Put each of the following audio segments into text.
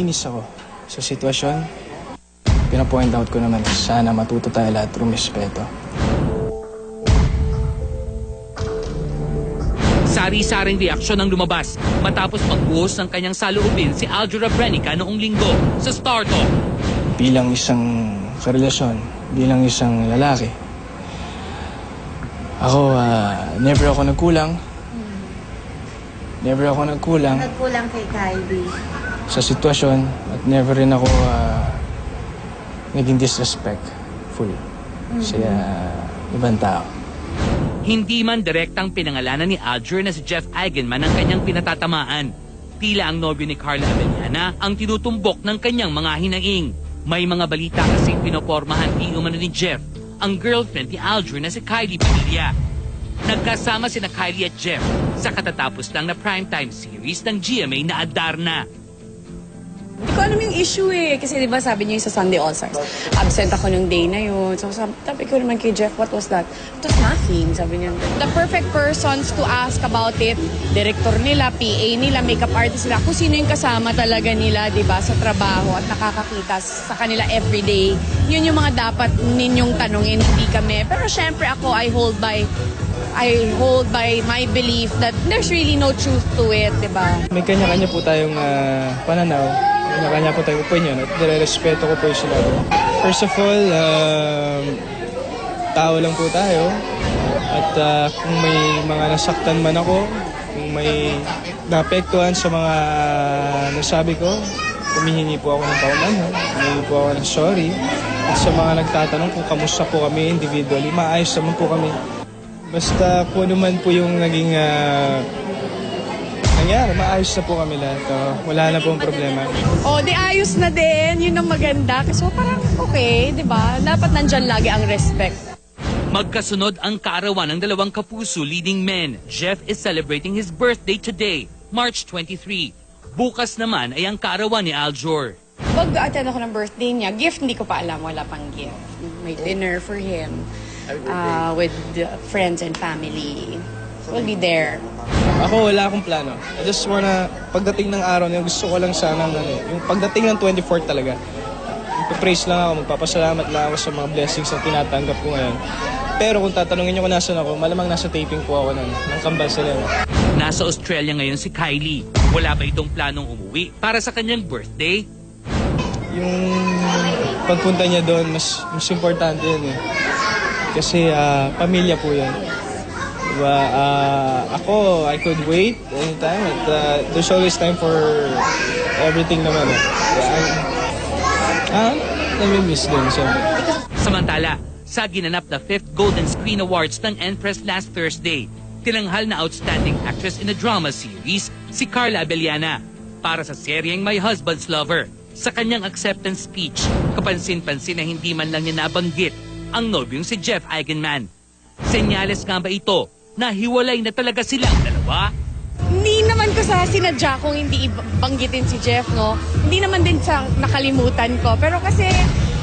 naiinis ako sa sitwasyon. Pinapoint out ko naman sana matuto tayo lahat rumispeto. Sari-saring reaksyon ang lumabas matapos magbuhos ng kanyang saloobin si Aljur Abrenica noong linggo sa Star Talk. Bilang isang karelasyon, bilang isang lalaki, ako, never ako nagkulang. Never ako nagkulang. Nagkulang kay Kylie. Sa sitwasyon at never rin ako naging disrespectful sa ibang tao. Hindi man direktang pinangalanan ni Aljur na si Jeff Eigenman ang kanyang pinatatamaan. Tila ang nobyo ni Carla Abellana ang tinutumbok ng kanyang mga hinaing. May mga balita kasing pinopormahan di umano ni Jeff ang girlfriend ni Aljur na si Kylie Padilla. Nagkasama sina Kylie at Jeff sa katatapos lang na primetime series ng GMA na Adarna. Hindi ko alam yung issue eh. Kasi diba sabi niyo yung sa Sunday All-Stars, absent ako nung day na yun. So sabi ko naman kay Jeff, what was that? It was nothing, sabi niya. The perfect persons to ask about it, director nila, PA nila, makeup artist nila, kung sino yung kasama talaga nila, diba, sa trabaho at nakakakita sa kanila everyday. Yun yung mga dapat ninyong tanungin, hindi kami. Pero syempre ako, I hold by my belief that there's really no truth to it, diba? May kanya-kanya po tayong pananaw. Kanya-kanya po tayong opinion at nire-respeto ko po yung sila. First of all, tao lang po tayo. At kung may mga nasaktan man ako, kung may naapektuhan sa mga nasabi ko, humihingi po ako ng paumanhin, humihingi po ako ng sorry. At sa mga nagtatanong kung kamusta po kami individually, maayos naman po kami. Basta po naman po yung naging nangyari, maayos na po kami lahat. Wala na pong problema. Di ayos na din. Yun ang maganda. So parang okay, di ba? Dapat nandyan lagi ang respect. Magkasunod ang kaarawan ng dalawang kapuso leading men. Jeff is celebrating his birthday today, March 23. Bukas naman ay ang kaarawan ni Aljur. Pag-attend ako ng birthday niya, gift hindi ko pa alam. Wala pang gift. May dinner for him with friends and family. We'll be there. Ako, wala akong plano. I just wanna, pagdating ng araw niya, gusto ko lang sana, yung pagdating ng 24th talaga, magpapraise lang ako, magpapasalamat lang ako sa mga blessings na tinatanggap ko ngayon. Pero kung tatanungin niyo kung nasan ako, malamang nasa taping po ako ng Kambal Selena. Nasa Australia ngayon si Kylie. Wala ba itong planong umuwi para sa kanyang birthday? Yung pagpunta niya doon, mas importante yun eh. Kasi pamilya po yan. Diba, ako, I could wait anytime at there's always time for everything naman. Nami-miss din siya. Samantala, sa ginanap na 5th Golden Screen Awards ng Empress last Thursday, tinanghal na Outstanding Actress in a Drama Series si Carla Abellana para sa seryeng My Husband's Lover. Sa kanyang acceptance speech, kapansin-pansin na hindi man lang niya nabanggit ang nobyong si Jeff Eigenman. Senyales nga ba ito na hiwalay na talaga silang dalawa? Hindi naman ko sa sinadya kung hindi banggitin si Jeff, no? Hindi naman din sa nakalimutan ko. Pero kasi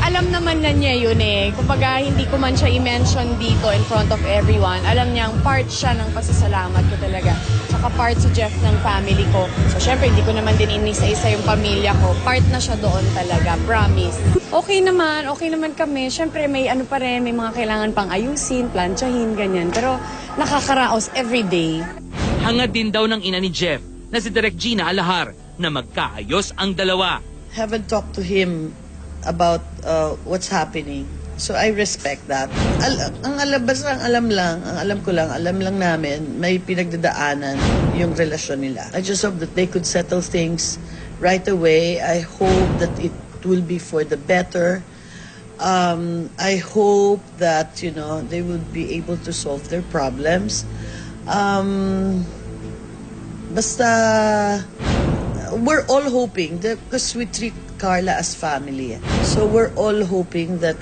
alam naman na niya yun eh. Kumbaga, hindi ko man siya i-mention dito in front of everyone. Alam niyang part siya ng pasasalamat ko talaga. Saka part si Jeff ng family ko. So, syempre, hindi ko naman din inisa-isa yung pamilya ko. Part na siya doon talaga. Promise. Okay naman kami. Syempre, may ano pa rin, may mga kailangan pang ayusin, plantsahin, ganyan. Pero nakakaraos everyday. Hangad din daw ng ina ni Jeff na si Direk Gina Alahar na magkaayos ang dalawa. Haven't talked to him about what's happening. So I respect that. Basta ang alam ko lang namin, may pinagdadaanan yung relasyon nila. I just hope that they could settle things right away. I hope that it will be for the better. I hope that, they will be able to solve their problems. Basta, we're all hoping, because we treat Carla as family. So we're all hoping that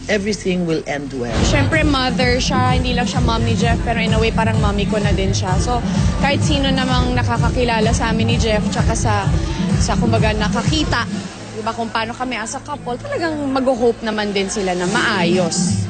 everything will end well. Siyempre, mother siya, hindi lang siya mom ni Jeff, pero in a way, parang mommy ko na din siya. So, kahit sino namang nakakakilala sa amin ni Jeff, tsaka sa kumbaga, nakakita, diba, kung paano kami as a couple, talagang mag-hope naman din sila na maayos.